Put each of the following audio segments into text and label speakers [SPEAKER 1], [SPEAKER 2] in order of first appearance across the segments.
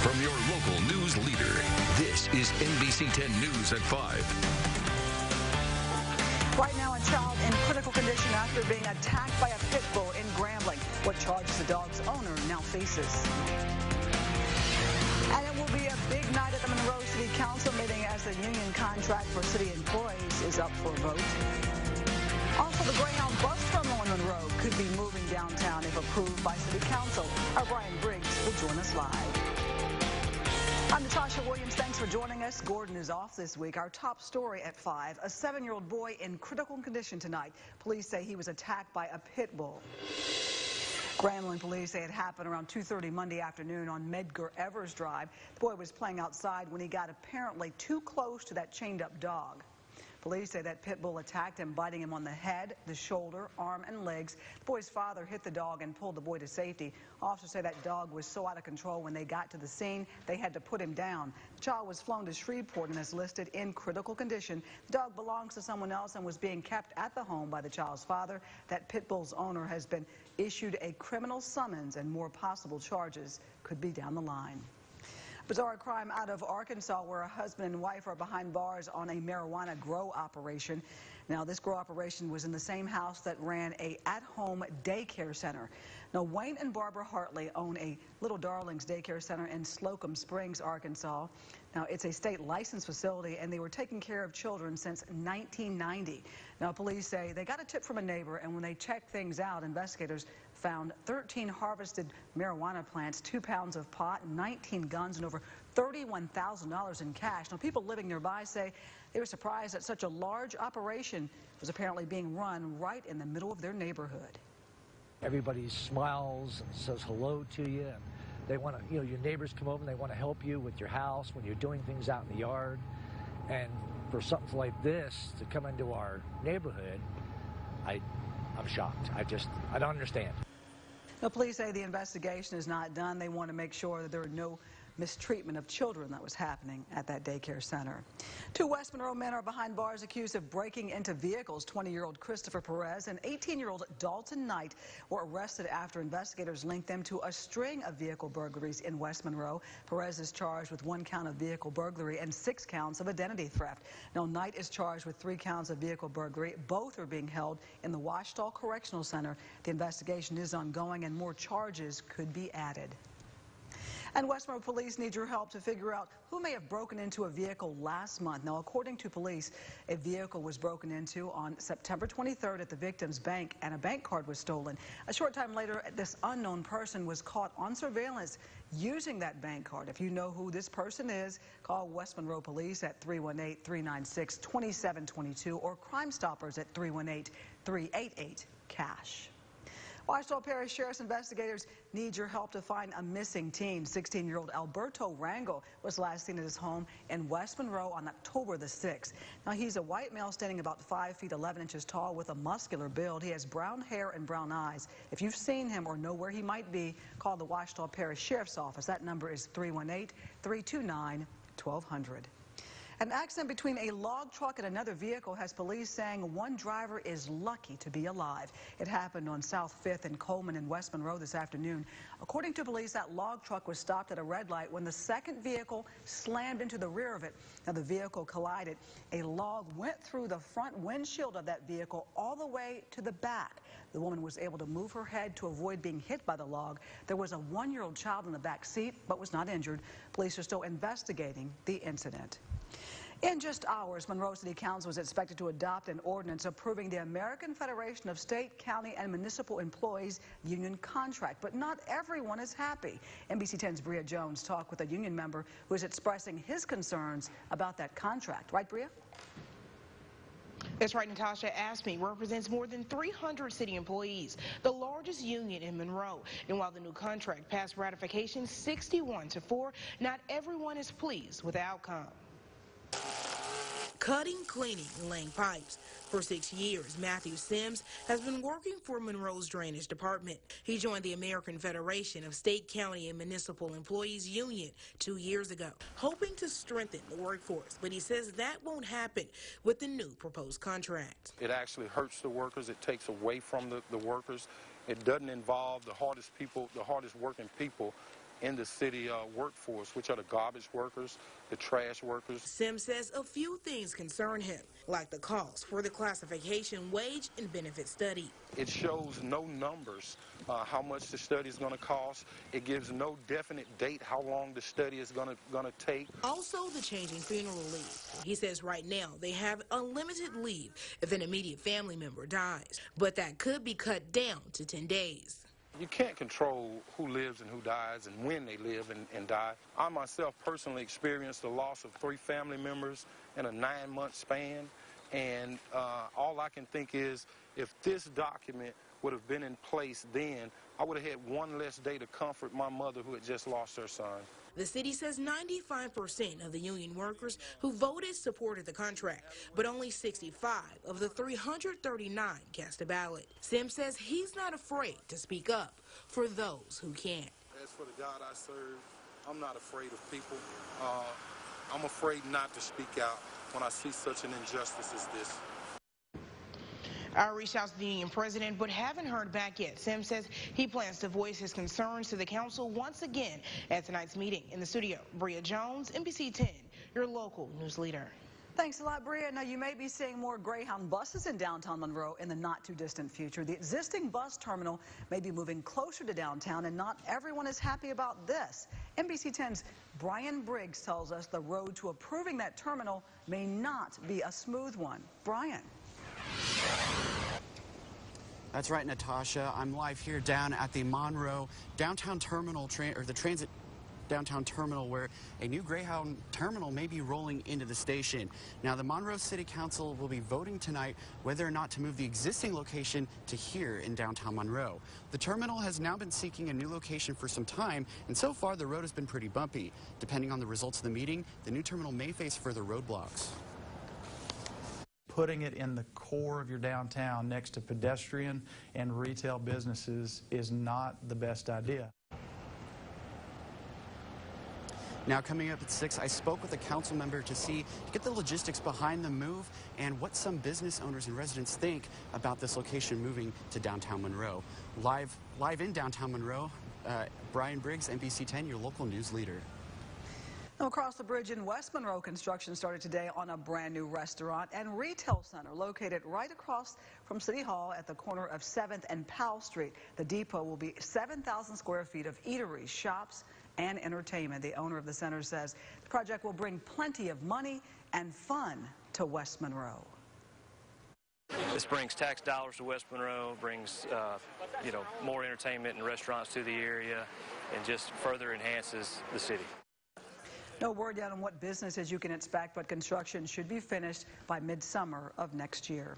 [SPEAKER 1] From your local news leader, this is NBC 10 News at 5.
[SPEAKER 2] Right now, a child in critical condition after being attacked by a pit bull in Grambling. What charges the dog's owner now faces. And it will be a big night at the Monroe City Council meeting as the union contract for city employees is up for a vote. Also, the Greyhound bus terminal in Monroe could be moving downtown if approved by City Council. Our Brian Briggs will join us live. I'm Natasha Williams. Thanks for joining us. Gordon is off this week. Our top story at 5, a 7-year-old boy in critical condition tonight. Police say he was attacked by a pit bull. Grambling police say it happened around 2:30 Monday afternoon on Medgar Evers Drive. The boy was playing outside when he got apparently too close to that chained-up dog. Police say that pit bull attacked him, biting him on the head, the shoulder, arm, and legs. The boy's father hit the dog and pulled the boy to safety. Officers say that dog was so out of control when they got to the scene, they had to put him down. The child was flown to Shreveport and is listed in critical condition. The dog belongs to someone else and was being kept at the home by the child's father. That pit bull's owner has been issued a criminal summons, and more possible charges could be down the line. Bizarre crime out of Arkansas where a husband and wife are behind bars on a marijuana grow operation. Now, this grow operation was in the same house that ran a at-home daycare center. Now, Wayne and Barbara Hartley own a Little Darlings daycare center in Slocum Springs, Arkansas. Now, it's a state licensed facility, and they were taking care of children since 1990. Now, police say they got a tip from a neighbor, and when they checked things out, investigators found 13 harvested marijuana plants, 2 pounds of pot, 19 guns, and over $31,000 in cash. Now, people living nearby say they were surprised that such a large operation was apparently being run right in the middle of their neighborhood.
[SPEAKER 3] Everybody smiles and says hello to you, and they want to, your neighbors come over and they want to help you with your house when you're doing things out in the yard. And for something like this to come into our neighborhood, I'm shocked. I don't understand.
[SPEAKER 2] The police say the investigation is not done. They want to make sure that there are no mistreatment of children that was happening at that daycare center. 2 West Monroe men are behind bars accused of breaking into vehicles. 20-year-old Christopher Perez and 18-year-old Dalton Knight were arrested after investigators linked them to a string of vehicle burglaries in West Monroe. Perez is charged with 1 count of vehicle burglary and 6 counts of identity theft. Now, Knight is charged with 3 counts of vehicle burglary. Both are being held in the Washita Correctional Center. The investigation is ongoing and more charges could be added. And West Monroe police need your help to figure out who may have broken into a vehicle last month. Now, according to police, a vehicle was broken into on September 23rd at the victim's bank, and a bank card was stolen. A short time later, this unknown person was caught on surveillance using that bank card. If you know who this person is, call West Monroe Police at 318-396-2722 or Crime Stoppers at 318-388-CASH. Washita Parish Sheriff's investigators need your help to find a missing teen. 16-year-old Alberto Rangel was last seen at his home in West Monroe on October the 6th. Now, he's a white male standing about 5 feet 11 inches tall with a muscular build. He has brown hair and brown eyes. If you've seen him or know where he might be, call the Washita Parish Sheriff's Office. That number is 318-329-1200. An accident between a log truck and another vehicle has police saying one driver is lucky to be alive. It happened on South 5th and Coleman in West Monroe this afternoon. According to police, that log truck was stopped at a red light when the second vehicle slammed into the rear of it. Now, the vehicle collided. A log went through the front windshield of that vehicle all the way to the back. The woman was able to move her head to avoid being hit by the log. There was a 1-year-old child in the back seat but was not injured. Police are still investigating the incident. In just hours, Monroe City Council is expected to adopt an ordinance approving the American Federation of State, County, and Municipal Employees union contract. But not everyone is happy. NBC 10's Bria Jones talked with a union member who is expressing his concerns about that contract. Right, Bria?
[SPEAKER 4] That's right, Natasha. ASME represents more than 300 city employees, the largest union in Monroe. And while the new contract passed ratification 61-4, not everyone is pleased with the outcome. Cutting, cleaning, and laying pipes. For 6 years, Matthew Sims has been working for Monroe's Drainage Department. He joined the American Federation of State, County, and Municipal Employees Union 2 years ago, hoping to strengthen the workforce. But he says that won't happen with the new proposed contract.
[SPEAKER 5] It actually hurts the workers. It takes away from the workers. It doesn't involve the hardest people, the hardest working people in the city workforce, which are the garbage workers, the trash workers.
[SPEAKER 4] Sims says a few things concern him, like the cost for the classification wage and benefit study.
[SPEAKER 5] It shows no numbers, how much the study is going to cost. It gives no definite date how long the study is going to take.
[SPEAKER 4] Also, the changing funeral leave. He says right now they have unlimited leave if an immediate family member dies, but that could be cut down to 10 days.
[SPEAKER 5] You can't control who lives and who dies and when they live and die. I myself personally experienced the loss of 3 family members in a 9-month span, and all I can think is if this document would have been in place then, I would have had one less day to comfort my mother who had just lost her son.
[SPEAKER 4] The city says 95% of the union workers who voted supported the contract, but only 65 of the 339 cast a ballot. Sims says he's not afraid to speak up for those who can't.
[SPEAKER 5] As for the God I serve, I'm not afraid of people. I'm afraid not to speak out when I see such an injustice as this.
[SPEAKER 4] I reached out to the union president, but haven't heard back yet. Sims says he plans to voice his concerns to the council once again at tonight's meeting. In the studio, Bria Jones, NBC 10, your local news leader.
[SPEAKER 2] Thanks a lot, Bria. Now, you may be seeing more Greyhound buses in downtown Monroe in the not-too-distant future. The existing bus terminal may be moving closer to downtown, and not everyone is happy about this. NBC 10's Brian Briggs tells us the road to approving that terminal may not be a smooth one. Brian.
[SPEAKER 6] That's right, Natasha. I'm live here down at the Monroe downtown terminal, the transit downtown terminal, where a new Greyhound terminal may be rolling into the station. Now, the Monroe City Council will be voting tonight whether or not to move the existing location to here in downtown Monroe. The terminal has now been seeking a new location for some time, and so far the road has been pretty bumpy. Depending on the results of the meeting, the new terminal may face further roadblocks.
[SPEAKER 7] Putting it in the core of your downtown next to pedestrian and retail businesses is not the best idea.
[SPEAKER 6] Now, coming up at 6, I spoke with a council member to get the logistics behind the move and what some business owners and residents think about this location moving to downtown Monroe. Live in downtown Monroe, Brian Briggs, NBC 10, your local news leader.
[SPEAKER 2] Across the bridge in West Monroe, construction started today on a brand new restaurant and retail center located right across from City Hall at the corner of 7th and Powell Street. The depot will be 7,000 square feet of eateries, shops, and entertainment. The owner of the center says the project will bring plenty of money and fun to West Monroe.
[SPEAKER 8] This brings tax dollars to West Monroe, brings more entertainment and restaurants to the area, and just further enhances the city.
[SPEAKER 2] No word yet on what businesses you can expect, but construction should be finished by midsummer of next year.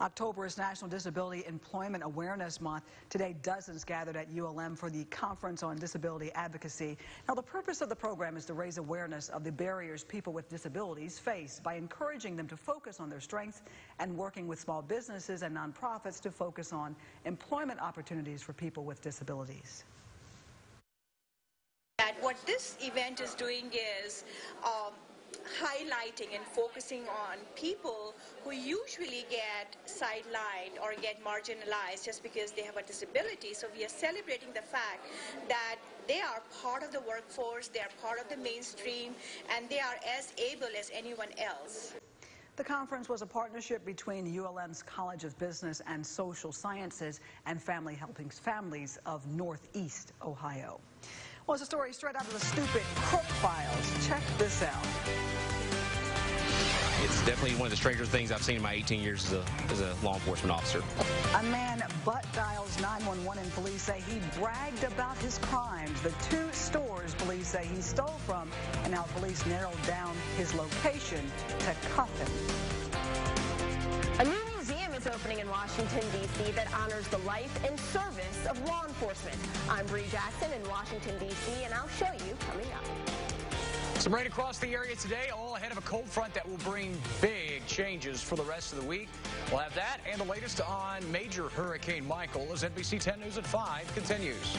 [SPEAKER 2] October is National Disability Employment Awareness Month. Today, dozens gathered at ULM for the Conference on Disability Advocacy. Now, the purpose of the program is to raise awareness of the barriers people with disabilities face by encouraging them to focus on their strengths and working with small businesses and nonprofits to focus on employment opportunities for people with disabilities.
[SPEAKER 9] What this event is doing is highlighting and focusing on people who usually get sidelined or get marginalized just because they have a disability. So we are celebrating the fact that they are part of the workforce, they are part of the mainstream, and they are as able as anyone else.
[SPEAKER 2] The conference was a partnership between ULM's College of Business and Social Sciences and Family Helping Families of Northeast Ohio. Well, it's a story straight out of the stupid crook files. Check this out.
[SPEAKER 10] It's definitely one of the stranger things I've seen in my 18 years as a law enforcement officer.
[SPEAKER 2] A man butt dials 911 and police say he bragged about his crimes. The 2 stores police say he stole from, and now police narrowed down his location to cuff him.
[SPEAKER 11] A new museum is opening in Washington, D.C. that honors the life and service of law enforcement. I'm Bree Jackson in Washington, D.C., and I'll show you coming up.
[SPEAKER 12] Some rain across the area today, all ahead of a cold front that will bring big changes for the rest of the week. We'll have that and the latest on Major Hurricane Michael as NBC 10 News at 5 continues.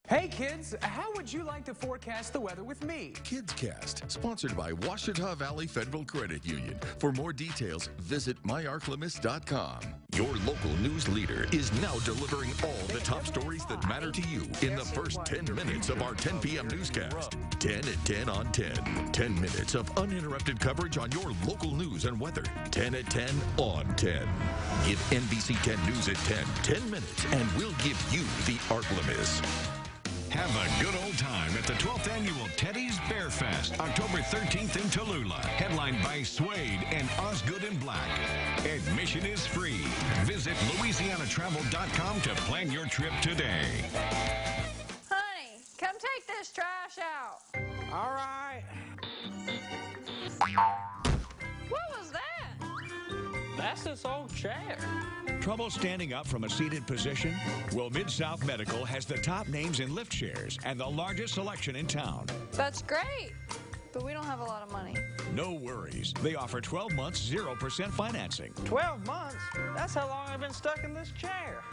[SPEAKER 13] Hey,
[SPEAKER 12] kids, how would you like to forecast the weather with me?
[SPEAKER 13] KidsCast, sponsored by Ouachita Valley Federal Credit Union. For more details, visit myarclemis.com. Your local news leader is now delivering all the top stories that matter to you in the first 10 minutes of our 10 p.m. newscast. 10 at 10 on 10. 10 minutes of uninterrupted coverage on your local news and weather. 10 at 10 on 10. Give NBC 10 News at 10 10 minutes, and we'll give you the Arclemis.
[SPEAKER 14] Have a good old time at the 12th Annual Teddy's Bear Fest, October 13th in Tallulah. Headlined by Suede and Osgood and Black. Admission is free. Visit LouisianaTravel.com to plan your trip today.
[SPEAKER 15] Honey, come take this trash out.
[SPEAKER 12] All right.
[SPEAKER 15] What was that?
[SPEAKER 16] That's this old chair.
[SPEAKER 17] Trouble standing up from a seated position? Well, Mid-South Medical has the top names in lift chairs and the largest selection in town.
[SPEAKER 15] That's great, but we don't have a lot of money.
[SPEAKER 17] No worries. They offer 12 months, 0% financing.
[SPEAKER 16] 12 months? That's how long I've been stuck in this chair.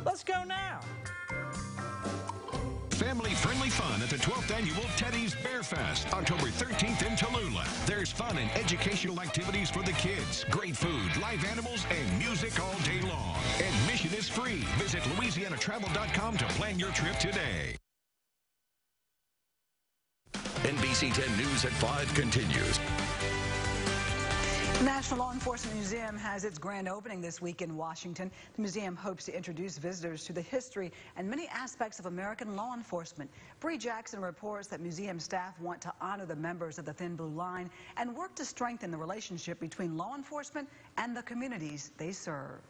[SPEAKER 16] Let's go now.
[SPEAKER 14] Family-friendly fun at the 12th Annual Teddy's Bear Fest, October 13th in Tallulah. There's fun and educational activities for the kids, great food, live animals, and music all day long. Admission is free. Visit LouisianaTravel.com to plan your trip today.
[SPEAKER 1] NBC 10 News at 5 continues.
[SPEAKER 2] The National Law Enforcement Museum has its grand opening this week in Washington. The museum hopes to introduce visitors to the history and many aspects of American law enforcement. Bree Jackson reports that museum staff want to honor the members of the Thin Blue Line and work to strengthen the relationship between law enforcement and the communities they serve.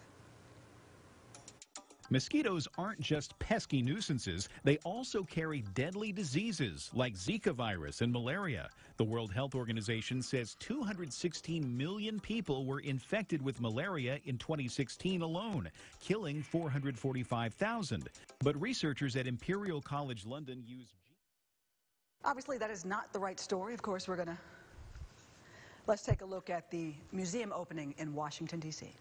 [SPEAKER 18] Mosquitoes aren't just pesky nuisances. They also carry deadly diseases like Zika virus and malaria. The World Health Organization says 216 million people were infected with malaria in 2016 alone, killing 445,000. But researchers at Imperial College London use...
[SPEAKER 2] Obviously, that is not the right story. Of course, let's take a look at the museum opening in Washington, D.C.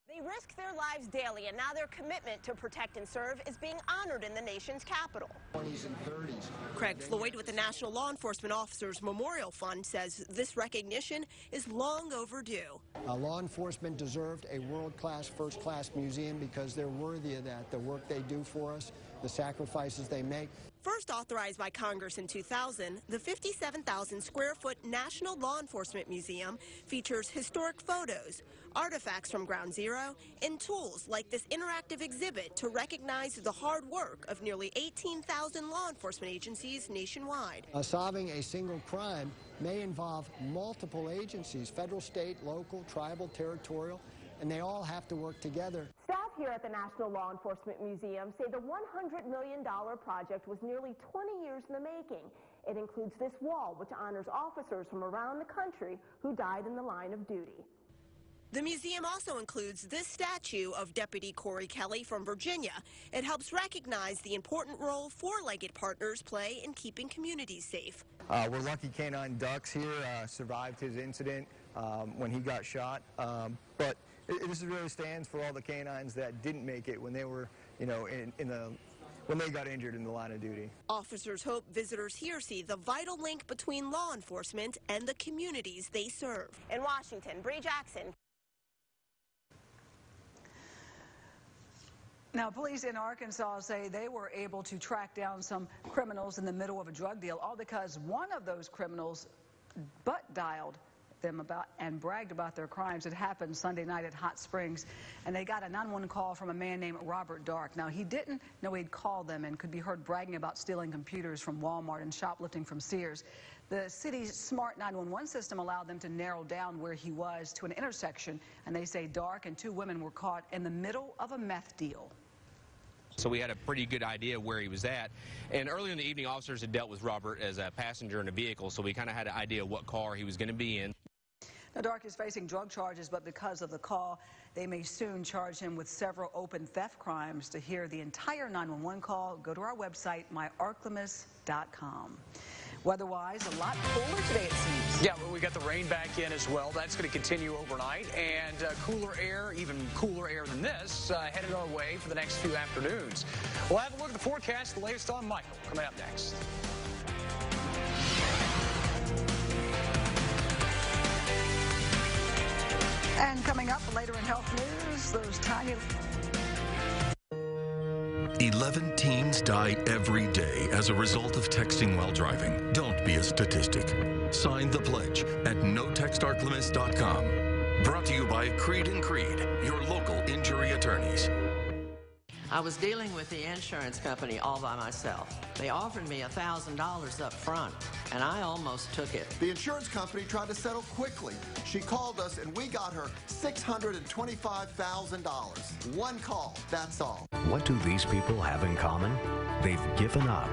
[SPEAKER 11] They risk their lives daily, and now their commitment to protect and serve is being honored in the nation's capital.
[SPEAKER 19] 20s and 30s.
[SPEAKER 11] Craig Floyd with the National Law Enforcement Officers Memorial Fund says this recognition is long overdue.
[SPEAKER 19] Law enforcement deserved a world-class, first-class museum because they're worthy of that, the work they do for us, the sacrifices they make.
[SPEAKER 11] First authorized by Congress in 2000, the 57,000-square-foot National Law Enforcement Museum features historic photos, artifacts from Ground Zero, and tools like this interactive exhibit to recognize the hard work of nearly 18,000 law enforcement agencies nationwide.
[SPEAKER 19] Solving a single crime may involve multiple agencies, federal, state, local, tribal, territorial, and they all have to work together.
[SPEAKER 11] Staff here at the National Law Enforcement Museum say the $100 million project was nearly 20 years in the making. It includes this wall, which honors officers from around the country who died in the line of duty. The museum also includes this statue of Deputy Corey Kelly from Virginia. It helps recognize the important role four-legged partners play in keeping communities safe.
[SPEAKER 20] We're lucky Canine Ducks here survived his incident when he got shot, but this really stands for all the canines that didn't make it when they were, when they got injured in the line of duty. Officers hope visitors here see the vital link between law enforcement and the communities they serve. In Washington, Bree Jackson.
[SPEAKER 2] Now, police in Arkansas say they were able to track down some criminals in the middle of a drug deal, all because one of those criminals butt-dialed them about and bragged about their crimes. It happened Sunday night at Hot Springs, and they got a 911 call from a man named Robert Dark. Now, he didn't know he'd called them and could be heard bragging about stealing computers from Walmart and shoplifting from Sears. The city's smart 911 system allowed them to narrow down where he was to an intersection, and they say Dark and two women were caught in the middle of a meth deal.
[SPEAKER 10] So we had a pretty good idea where he was at. And earlier in the evening, officers had dealt with Robert as a passenger in a vehicle, so we kind of had an idea what car he was going to be in.
[SPEAKER 2] Now, Dark is facing drug charges, but because of the call, they may soon charge him with several open theft crimes. To hear the entire 911 call, go to our website, myarclemis.com. Weather-wise, a lot cooler today, it seems.
[SPEAKER 12] Yeah, well, we got the rain back in as well. That's going to continue overnight. And cooler air, even cooler air than this, headed our way for the next few afternoons. We'll have a look at the forecast, the latest on Michael, coming up next.
[SPEAKER 2] And coming up later in health news, those tiny...
[SPEAKER 13] 11 teens die every day as a result of texting while driving. Don't be a statistic. Sign the pledge at notextarclemis.com. Brought to you by Creed & Creed, your local injury attorneys.
[SPEAKER 21] I was dealing with the insurance company all by myself. They offered me $1,000 up front, and I almost took it.
[SPEAKER 22] The insurance company tried to settle quickly. She called us, and we got her $625,000. One call, that's all.
[SPEAKER 23] What do these people have in common? They've given up.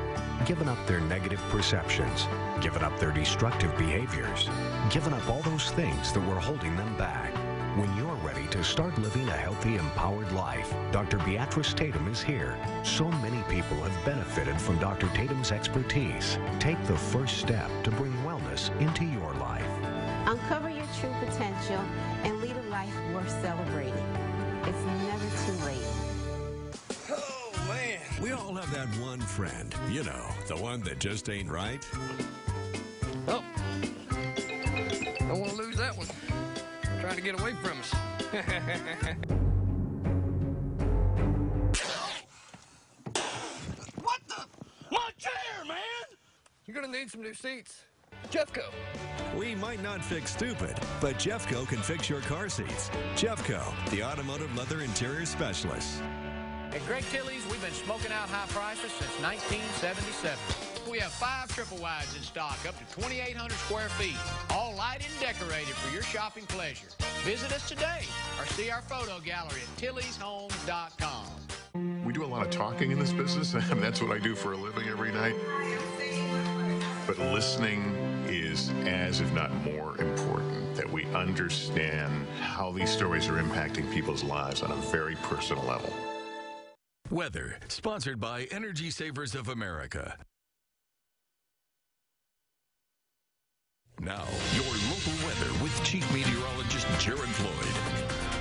[SPEAKER 23] Given up their negative perceptions. Given up their destructive behaviors. Given up all those things that were holding them back. When you're ready to start living a healthy, empowered life, Dr. Beatrice Tatum is here. So many people have benefited from Dr. Tatum's expertise. Take the first step to bring wellness into your life.
[SPEAKER 24] Uncover your true potential and lead a life worth celebrating. It's never too late.
[SPEAKER 14] Oh, man. We all have that one friend, you know, the one that just ain't right.
[SPEAKER 25] Oh, don't want to lose that one. Trying to get away from us.
[SPEAKER 14] What the? My chair, man!
[SPEAKER 25] You're gonna need some new seats. Jeffco.
[SPEAKER 14] We might not fix stupid, but Jeffco can fix your car seats. Jeffco, the automotive leather interior specialist.
[SPEAKER 26] At Greg Tilley's, we've been smoking out high prices since 1977. We have 5 triple wides in stock, up to 2,800 square feet, all lighted and decorated for your shopping pleasure. Visit us today or see our photo gallery at tillyshomes.com.
[SPEAKER 27] We do a lot of talking in this business, and that's what I do for a living every night. But listening is as, if not more, important, that we understand how these stories are impacting people's lives on a very personal level.
[SPEAKER 13] Weather, sponsored by Energy Savers of America. Now, your local weather with Chief Meteorologist Jared Floyd.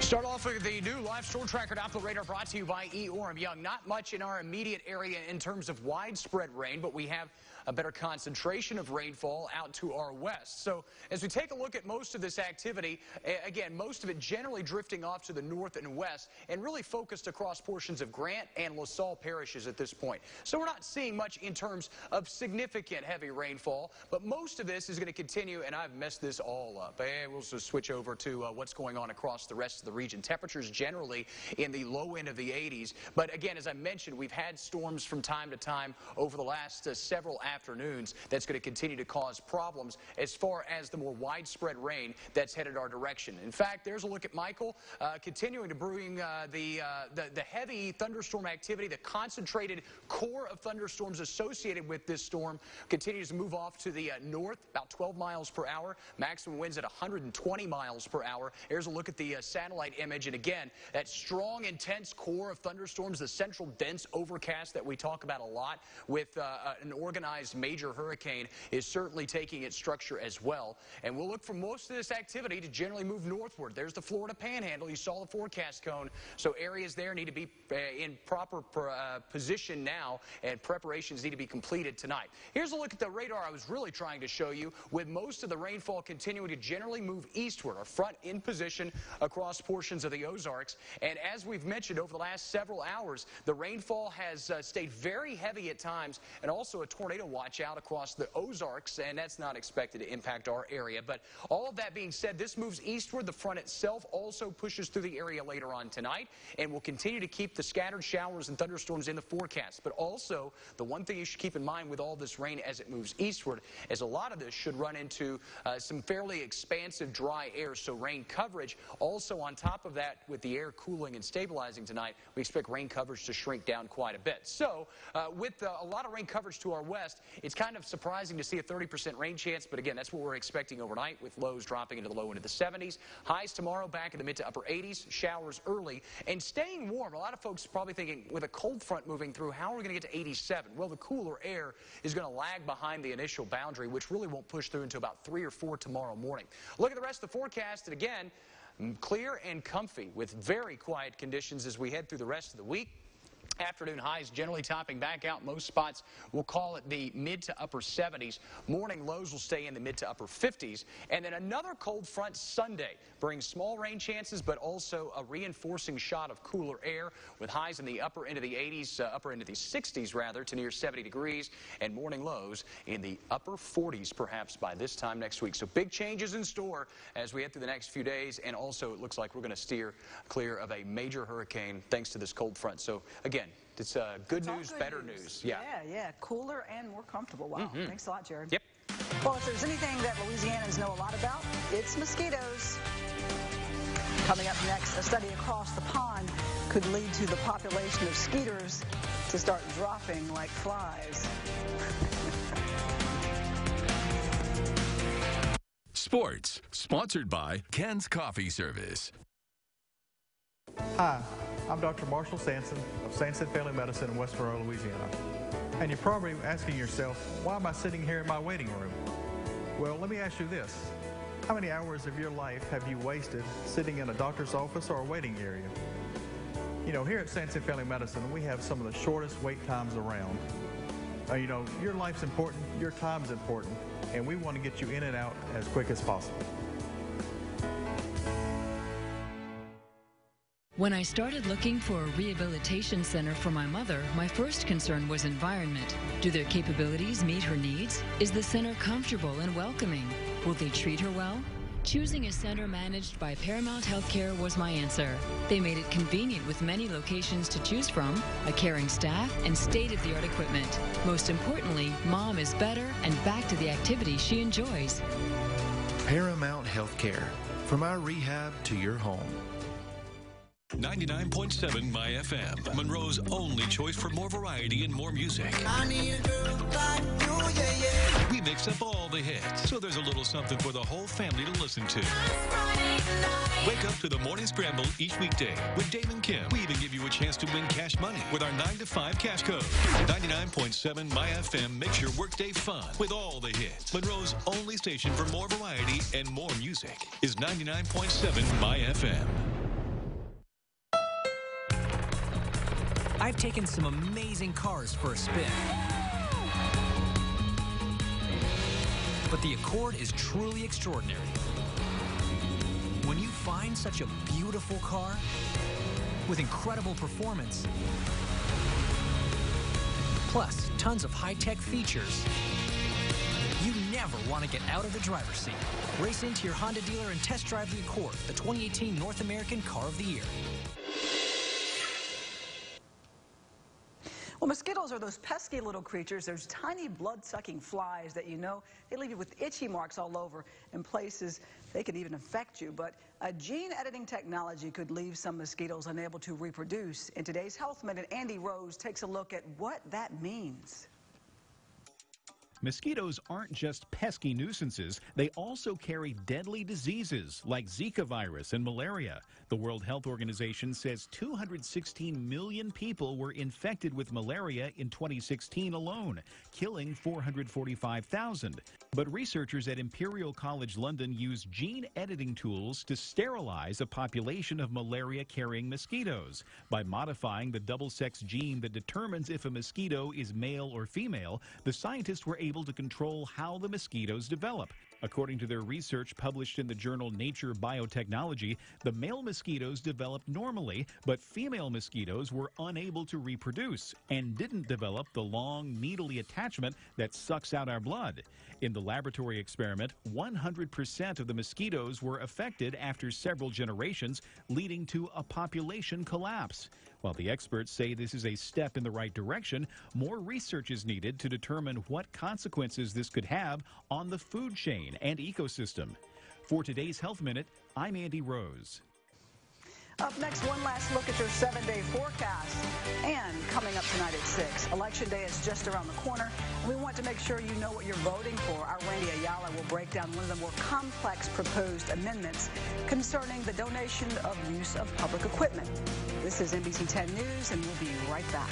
[SPEAKER 12] Start off with the new live storm tracker Doppler radar brought to you by E-Orm. Young, not much in our immediate area in terms of widespread rain, but we have a better concentration of rainfall out to our west. So as we take a look at most of this activity, again, most of it generally drifting off to the north and west and really focused across portions of Grant and LaSalle parishes at this point. So we're not seeing much in terms of significant heavy rainfall, but most of this is going to continue, and I've messed this all up. We'll just switch over to what's going on across the rest of the region. Temperatures generally in the low end of the 80s, but again, as I mentioned, we've had storms from time to time over the last several afternoons that's going to continue to cause problems as far as the more widespread rain that's headed our direction. In fact, there's a look at Michael continuing to bring the heavy thunderstorm activity, the concentrated core of thunderstorms associated with this storm continues to move off to the north, about 12 miles per hour, maximum winds at 120 miles per hour. Here's a look at the satellite image, and again, that strong, intense core of thunderstorms, the central dense overcast that we talk about a lot with an organized major hurricane is certainly taking its structure as well. And we'll look for most of this activity to generally move northward. There's the Florida Panhandle. You saw the forecast cone. So areas there need to be in proper position now, and preparations need to be completed tonight. Here's a look at the radar I was really trying to show you, with most of the rainfall continuing to generally move eastward. Our front in position across portions of the Ozarks. And as we've mentioned over the last several hours, the rainfall has stayed very heavy at times, and also a tornado watch out across the Ozarks, and that's not expected to impact our area. But all of that being said, this moves eastward. The front itself also pushes through the area later on tonight, and will continue to keep the scattered showers and thunderstorms in the forecast. But also, the one thing you should keep in mind with all this rain as it moves eastward is a lot of this should run into some fairly expansive dry air, so rain coverage. Also on top of that, with the air cooling and stabilizing tonight, we expect rain coverage to shrink down quite a bit. So with a lot of rain coverage to our west, It's kind of surprising to see a 30% rain chance, but again, that's what we're expecting overnight, with lows dropping into the low into the 70s. Highs tomorrow back in the mid to upper 80s, showers early, and staying warm. A lot of folks probably thinking, with a cold front moving through, how are we going to get to 87? Well, the cooler air is going to lag behind the initial boundary, which really won't push through until about 3 or 4 tomorrow morning. Look at the rest of the forecast, and again, clear and comfy with very quiet conditions as we head through the rest of the week. Afternoon highs generally topping back out. Most spots will call it the mid to upper 70s. Morning lows will stay in the mid to upper 50s. And then another cold front Sunday brings small rain chances, but also a reinforcing shot of cooler air with highs in the upper end of the 80s, upper end of the 60s rather, to near 70 degrees, and morning lows in the upper 40s perhaps by this time next week. So big changes in store as we head through the next few days, and also it looks like we're going to steer clear of a major hurricane thanks to this cold front. So again, it's good news, better news.
[SPEAKER 2] Yeah. Cooler and more comfortable. Wow. Thanks a lot, Jared.
[SPEAKER 12] Yep.
[SPEAKER 2] Well, if there's anything that Louisianans know a lot about, it's mosquitoes. Coming up next, a study across the pond could lead to the population of skeeters to start dropping like flies.
[SPEAKER 13] Sports, sponsored by Ken's Coffee Service.
[SPEAKER 3] Hi, I'm Dr. Marshall Sanson of Sanson Family Medicine in West Monroe, Louisiana. And you're probably asking yourself, why am I sitting here in my waiting room? Well, let me ask you this. How many hours of your life have you wasted sitting in a doctor's office or a waiting area? You know, here at Sanson Family Medicine, we have some of the shortest wait times around. You know, your life's important, your time's important, and we want to get you in and out as quick as possible.
[SPEAKER 4] When I started looking for a rehabilitation center for my mother, my first concern was environment. Do their capabilities meet her needs? Is the center comfortable and welcoming? Will they treat her well? Choosing a center managed by Paramount Healthcare was my answer. They made it convenient with many locations to choose from, a caring staff, and state-of-the-art equipment. Most importantly, Mom is better and back to the activities she enjoys.
[SPEAKER 5] Paramount Healthcare, from our rehab to your home.
[SPEAKER 14] 99.7 My FM, Monroe's only choice for more variety and more music.
[SPEAKER 6] I need a girl like you, yeah, yeah.
[SPEAKER 14] We mix up all the hits, so there's a little something for the whole family to listen to. Wake up to the Morning Scramble each weekday with Dave and Kim. We even give you a chance to win cash money with our 9 to 5 cash code. 99.7 My FM makes your workday fun with all the hits. Monroe's only station for more variety and more music is 99.7 My FM.
[SPEAKER 7] I've taken some amazing cars for a spin. But the Accord is truly extraordinary. When you find such a beautiful car with incredible performance, plus tons of high-tech features, you never want to get out of the driver's seat. Race into your Honda dealer and test drive the Accord, the 2018 North American Car of the Year.
[SPEAKER 2] Well, mosquitoes are those pesky little creatures. There's tiny blood-sucking flies that, you know, they leave you with itchy marks all over in places they can even infect you. But a gene editing technology could leave some mosquitoes unable to reproduce. In today's Health Minute, Andy Rose takes a look at what that means.
[SPEAKER 18] Mosquitoes aren't just pesky nuisances, they also carry deadly diseases like Zika virus and malaria. The World Health Organization says 216 million people were infected with malaria in 2016 alone, killing 445,000. But researchers at Imperial College London use gene editing tools to sterilize a population of malaria-carrying mosquitoes. By modifying the double-sex gene that determines if a mosquito is male or female, the scientists were able to control how the mosquitoes develop. According to their research published in the journal Nature Biotechnology, the male mosquitoes developed normally, but female mosquitoes were unable to reproduce and didn't develop the long, needly attachment that sucks out our blood. In the laboratory experiment, 100% of the mosquitoes were affected after several generations, leading to a population collapse. While the experts say this is a step in the right direction, more research is needed to determine what consequences this could have on the food chain and ecosystem. For today's Health Minute, I'm Andy Rose.
[SPEAKER 2] Up next, one last look at your 7-day forecast. And coming up tonight at 6. Election day is just around the corner, and we want to make sure you know what you're voting for. Our Randy Ayala will break down one of the more complex proposed amendments concerning the donation of use of public equipment. This is NBC 10 News, and we'll be right back.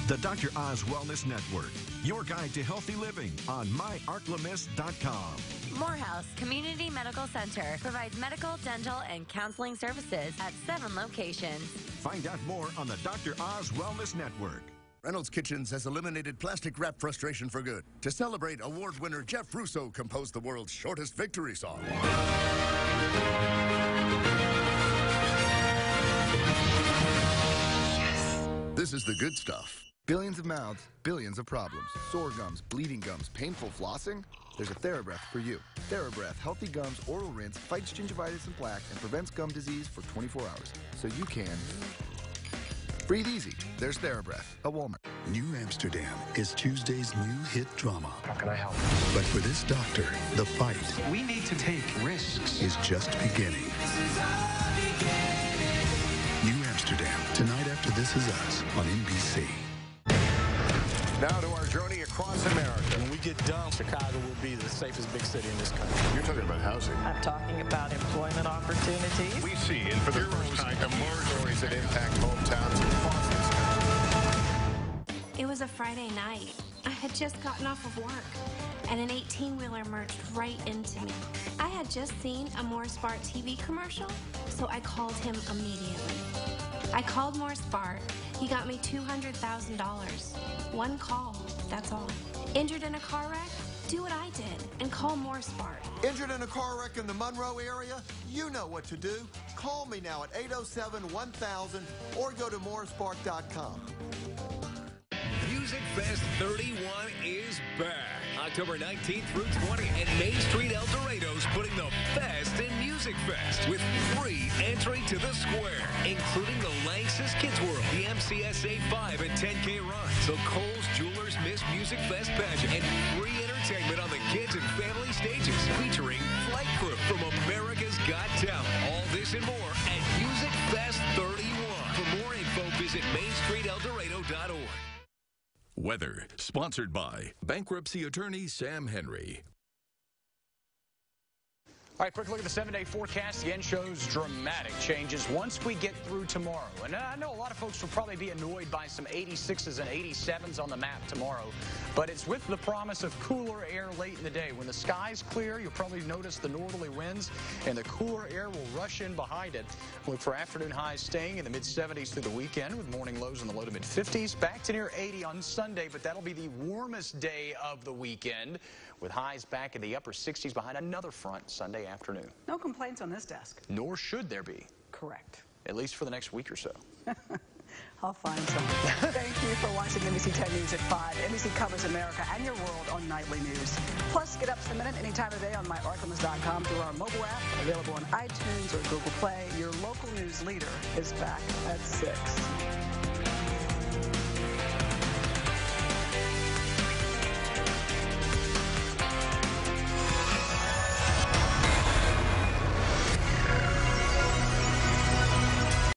[SPEAKER 14] The Dr. Oz Wellness Network, your guide to healthy living on myarclemis.com.
[SPEAKER 1] Morehouse Community Medical Center provides medical, dental, and counseling services at 7 locations.
[SPEAKER 14] Find out more on the Dr. Oz Wellness Network.
[SPEAKER 8] Reynolds Kitchens has eliminated plastic wrap frustration for good. To celebrate, award winner Jeff Russo composed the world's shortest victory song. Yes. This is the good stuff.
[SPEAKER 9] Billions of mouths, billions of problems. Sore gums, bleeding gums, painful flossing? There's a TheraBreath for you. TheraBreath Healthy Gums Oral Rinse fights gingivitis and plaque and prevents gum disease for 24 hours. So you can breathe easy. There's TheraBreath, a Walmart.
[SPEAKER 15] New Amsterdam is Tuesday's new hit drama.
[SPEAKER 9] How can I help?
[SPEAKER 15] But for this doctor, the fight
[SPEAKER 9] We need to take risks.
[SPEAKER 15] is just beginning. New Amsterdam, tonight after This Is Us on NBC.
[SPEAKER 8] Now to our journey across America.
[SPEAKER 16] When we get done, Chicago will be the safest big city in this country.
[SPEAKER 27] You're talking about housing.
[SPEAKER 17] I'm talking about employment opportunities.
[SPEAKER 27] We see, and for the first time, more stories that impact hometowns across this country.
[SPEAKER 19] It was a Friday night. I had just gotten off of work, and an 18-wheeler merged right into me. I had just seen a More Spart TV commercial, so I called him immediately. I called More Spart. He got me $200,000. One call, that's all. Injured in a car wreck? Do what I did and call More Spart.
[SPEAKER 22] Injured in a car wreck in the Monroe area? You know what to do. Call me now at 807-1000 or go to morespart.com.
[SPEAKER 28] Music Fest 31 is back. October 19th through 20 at Main Street El Dorado's putting the best in Music Fest with free entry to the square, including the Lanxess Kids World, the MCSA 5 and 10K run, the Kohl's Jewelers Miss Music Fest pageant, and free entertainment on the kids and family stages featuring Flight Crew from America's Got Talent. All this and more at Music Fest 31. For more info, visit MainStreetElDorado.org.
[SPEAKER 13] Weather, sponsored by bankruptcy attorney Sam Henry.
[SPEAKER 12] All right, quick look at the 7-day forecast. Again, shows dramatic changes once we get through tomorrow. And I know a lot of folks will probably be annoyed by some 86s and 87s on the map tomorrow. But it's with the promise of cooler air late in the day. When the sky's clear, you'll probably notice the northerly winds, and the cooler air will rush in behind it. Look for afternoon highs staying in the mid-70s through the weekend, with morning lows in the low to mid-50s. Back to near 80 on Sunday, but that'll be the warmest day of the weekend, with highs back in the upper 60s behind another front Sunday afternoon.
[SPEAKER 2] No complaints on this desk.
[SPEAKER 12] Nor should there be.
[SPEAKER 2] Correct.
[SPEAKER 12] At least for the next week or so.
[SPEAKER 2] I'll find some. Thank you for watching NBC 10 News at 5. NBC covers America and your world on nightly news. Plus, get up to the minute any time of day on myarclemis.com through our mobile app, available on iTunes or Google Play. Your local news leader is back at 6.